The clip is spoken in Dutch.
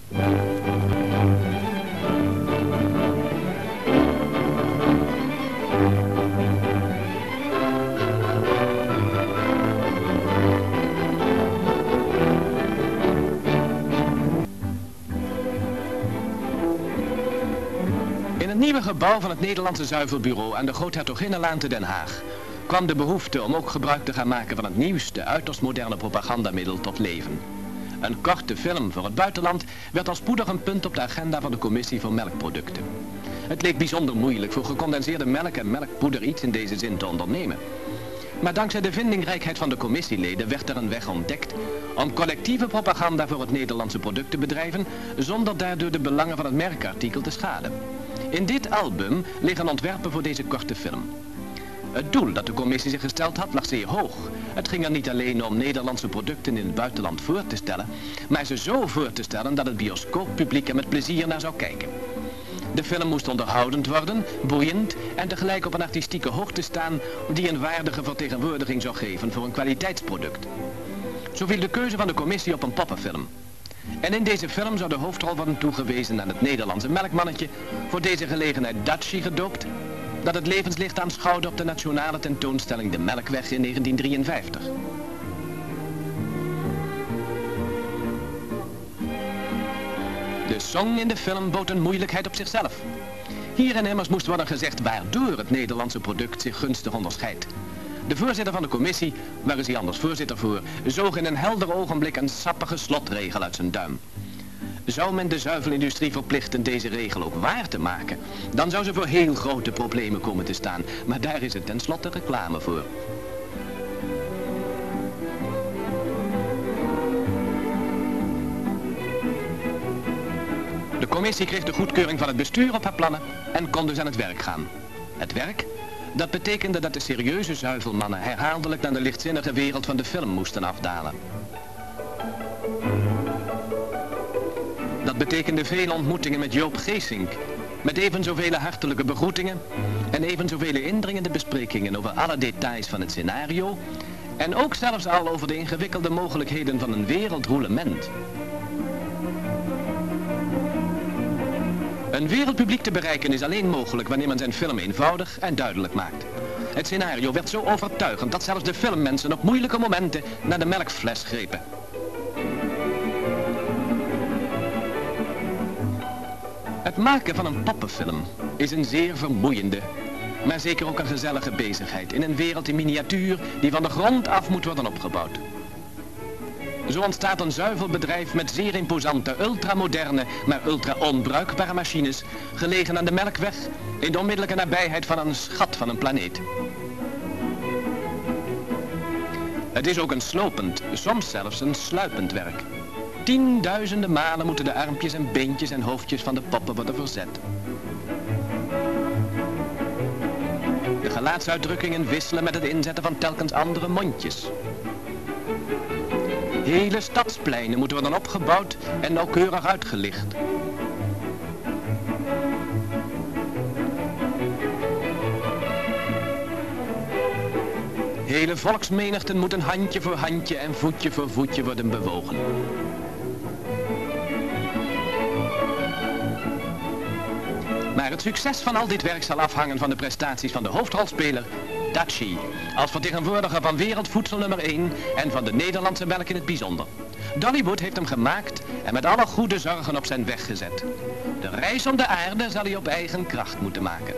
In het nieuwe gebouw van het Nederlandse Zuivelbureau aan de Groothertoginnenlaan te Den Haag kwam de behoefte om ook gebruik te gaan maken van het nieuwste, uiterst moderne propagandamiddel tot leven. Een korte film voor het buitenland werd al spoedig een punt op de agenda van de Commissie voor Melkproducten. Het leek bijzonder moeilijk voor gecondenseerde melk en melkpoeder iets in deze zin te ondernemen. Maar dankzij de vindingrijkheid van de commissieleden werd er een weg ontdekt om collectieve propaganda voor het Nederlandse product te bedrijven, zonder daardoor de belangen van het merkartikel te schaden. In dit album liggen ontwerpen voor deze korte film. Het doel dat de commissie zich gesteld had lag zeer hoog. Het ging er niet alleen om Nederlandse producten in het buitenland voor te stellen, maar ze zo voor te stellen dat het bioscooppubliek er met plezier naar zou kijken. De film moest onderhoudend worden, boeiend en tegelijk op een artistieke hoogte staan die een waardige vertegenwoordiging zou geven voor een kwaliteitsproduct. Zo viel de keuze van de commissie op een poppenfilm. En in deze film zou de hoofdrol worden toegewezen aan het Nederlandse melkmannetje, voor deze gelegenheid Datschi gedoopt, dat het levenslicht aanschouwde op de nationale tentoonstelling De Melkweg in 1953. De song in de film bood een moeilijkheid op zichzelf. Hierin immers moest worden gezegd waardoor het Nederlandse product zich gunstig onderscheidt. De voorzitter van de commissie, waar is hij anders voorzitter voor, zoog in een helder ogenblik een sappige slotregel uit zijn duim. Zou men de zuivelindustrie verplichten deze regel ook waar te maken, dan zou ze voor heel grote problemen komen te staan. Maar daar is het tenslotte reclame voor. De commissie kreeg de goedkeuring van het bestuur op haar plannen en kon dus aan het werk gaan. Het werk? Dat betekende dat de serieuze zuivelmannen herhaaldelijk naar de lichtzinnige wereld van de film moesten afdalen. Dat betekende vele ontmoetingen met Joop Geesink, met even zoveel hartelijke begroetingen en even zoveel indringende besprekingen over alle details van het scenario en ook zelfs al over de ingewikkelde mogelijkheden van een wereldroulement. Een wereldpubliek te bereiken is alleen mogelijk wanneer men zijn film eenvoudig en duidelijk maakt. Het scenario werd zo overtuigend dat zelfs de filmmensen op moeilijke momenten naar de melkfles grepen. Het maken van een poppenfilm is een zeer vermoeiende, maar zeker ook een gezellige bezigheid in een wereld in miniatuur die van de grond af moet worden opgebouwd. Zo ontstaat een zuivelbedrijf met zeer imposante, ultramoderne, maar ultra-onbruikbare machines, gelegen aan de Melkweg, in de onmiddellijke nabijheid van een schat van een planeet. Het is ook een slopend, soms zelfs een sluipend werk. Tienduizenden malen moeten de armpjes en beentjes en hoofdjes van de poppen worden verzet. De gelaatsuitdrukkingen wisselen met het inzetten van telkens andere mondjes. Hele stadspleinen moeten worden opgebouwd en nauwkeurig uitgelicht. Hele volksmenigten moeten handje voor handje en voetje voor voetje worden bewogen. Maar het succes van al dit werk zal afhangen van de prestaties van de hoofdrolspeler, Datschi, als vertegenwoordiger van wereldvoedsel nummer 1 en van de Nederlandse melk in het bijzonder. Dollywood heeft hem gemaakt en met alle goede zorgen op zijn weg gezet. De reis om de aarde zal hij op eigen kracht moeten maken.